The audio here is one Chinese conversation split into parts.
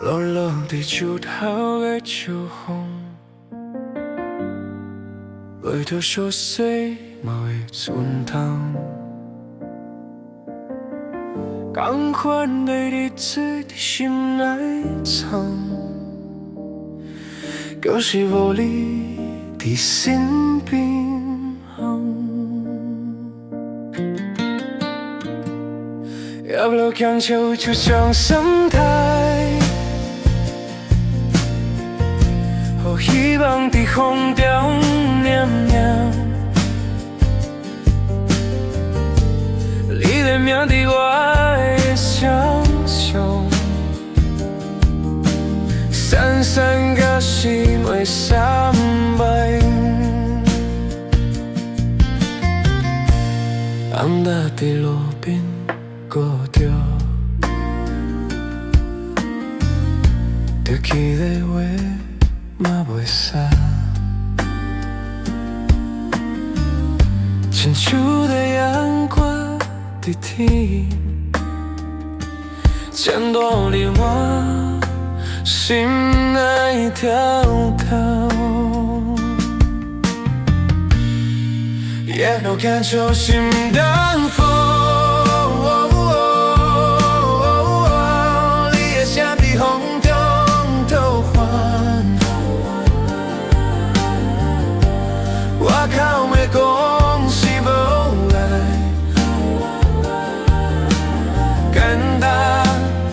落落地树头的秋风，泪到小水嘛会存汤。同款的日子伫心内藏，就是无你伫身边。叶落强笑就像生态，予希望伫风中念念。你的名伫我的想象，闪闪甲是袂三摆。红搭伫路边顾着，着记个话嘛袂使，亲像在阳光伫天，剪断你我心内跳跳。叶落感受心当风，你的声伫风中透唤，我靠袂讲是无爱，简单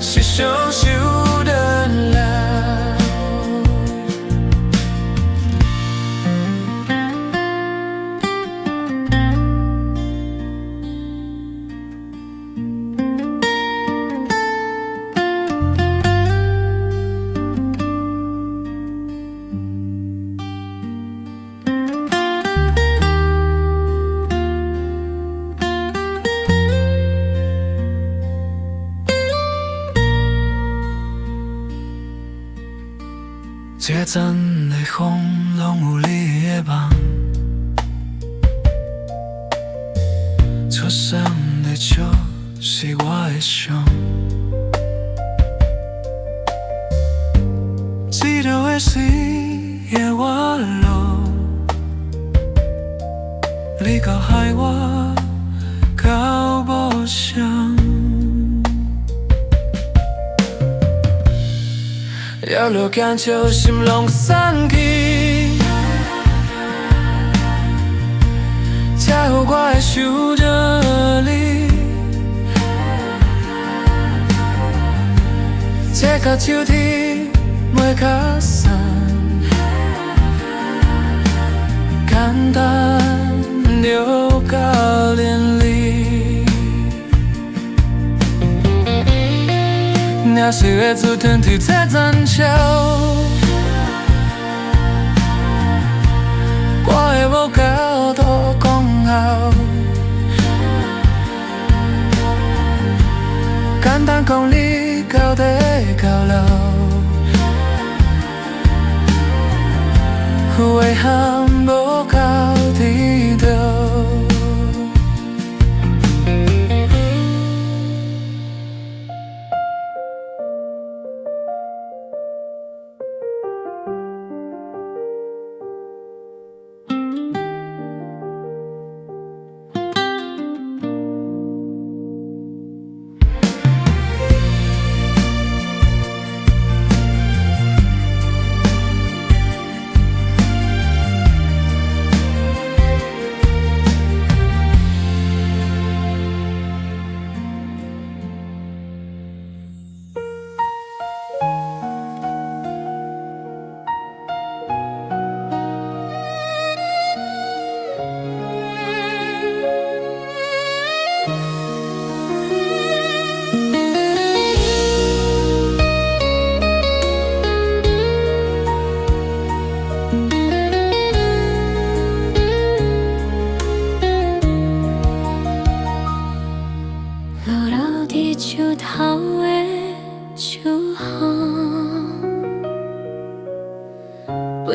是享受的来。这阵的风，拢有你的梦。出生的笑，是我的伤。知道的是夜我路，你到害我到无相。叶落感笑，心拢散去，才有我会想着你。这个秋天袂较散，简单就到连理。若是会做天地在zan笑，我会无够多讲好，简单讲你到底到老，有遗憾无够低调。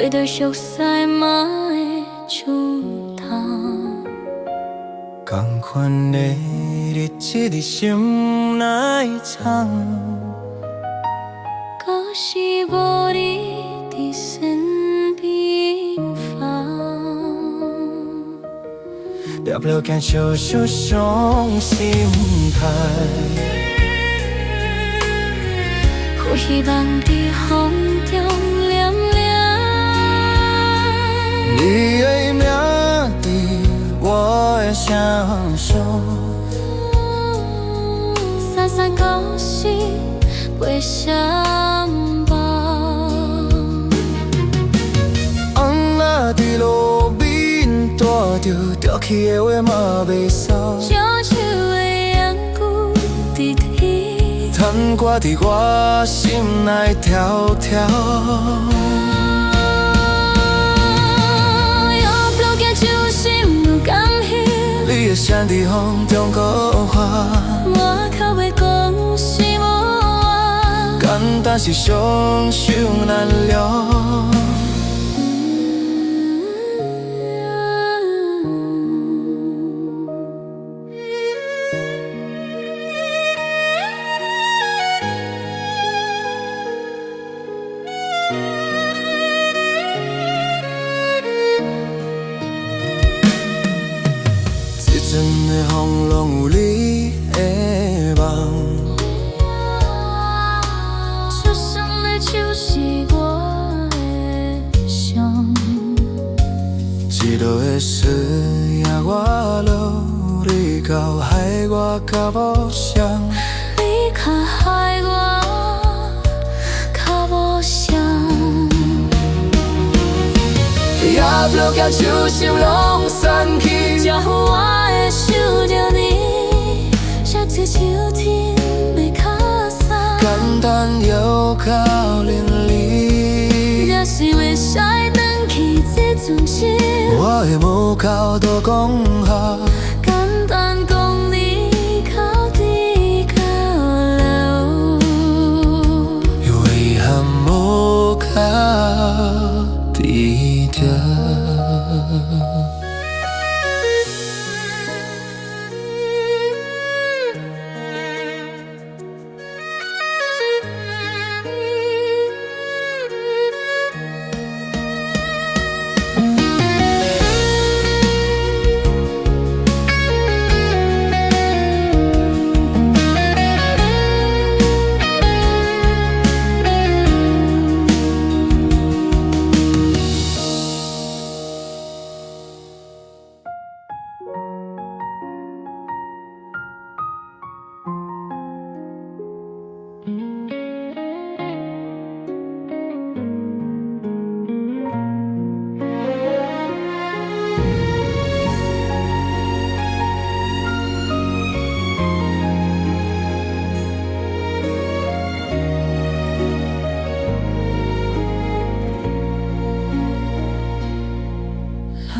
背对熟悉嘛的竹塘，同款的日子伫心内藏，可是无你伫身边放。抓了间小小伤心态，有希望伫风中冉冉。你的名伫我的声上，散散到死袂相忘。翁仔伫路边带着掉去的话嘛袂扫，小手的阳光伫天，牵挂伫我心内跳跳。摇不行手心有感觉，你的声伫风中搁发，我口要讲是无我。简单是双手难了。这阵的风拢有你的梦，出生的手是我的伤，一路的水也我路，你到害我到无双，你较害我较无双。压不间手心拢散去，才有我会想着你，写一秋天的卡衫，简单又靠邻里。若是袂使转去这阵时，我的母口都讲下，简单讲你靠地靠流，遗憾无靠低调。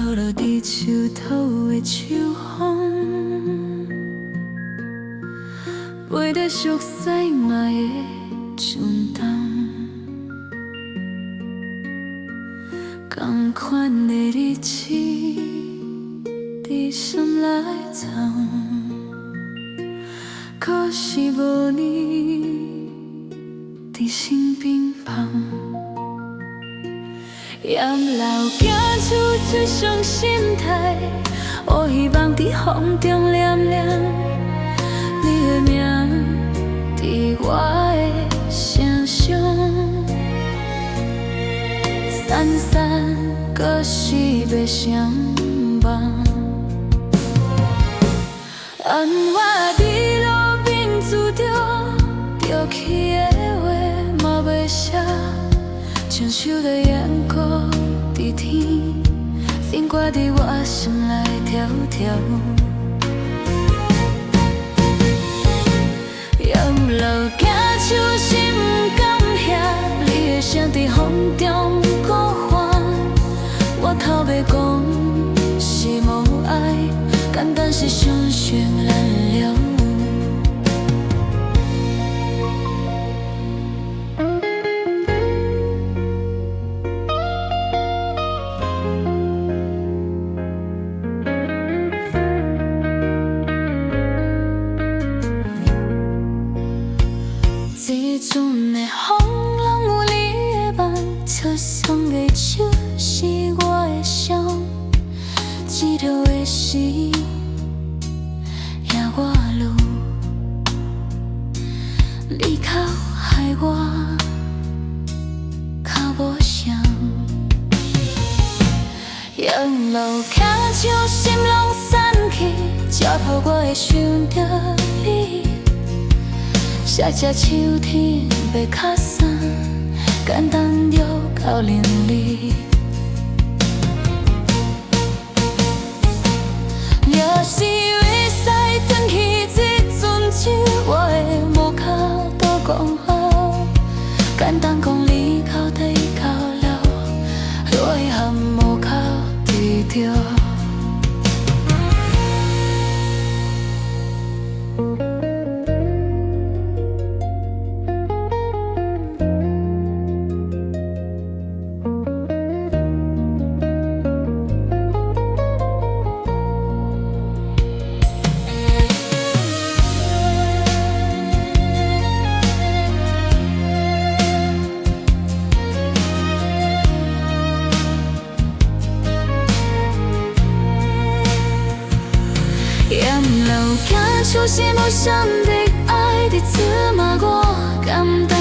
落落伫树头的秋风，陪着熟悉嘛的船东，同款的日子伫心内藏，可是无你伫身边旁。沿路行出最伤心态，有希望伫风中冉冉。你的名伫我的声上，散散搁是袂相忘。安我伫路边拄着掉去的话嘛袂写。亲手的烟火伫天，心挂伫我心内跳跳。沿路行手心不甘遐，你的声伫风中搁唤。我头要讲是无爱，简单是伤心难了。的风浪有你的梦，出送的手是我的伤，一路的时也我路，你靠害我较无双，沿路行像心拢散去，只怕我会想着你。写只秋天要较散，简单就到淋漓。若是要使转去这阵酒，我会无脚度讲好，简单讲你到底到了，我遗憾无靠记着。沿路行，像是无声的爱，伫此嘛我感动。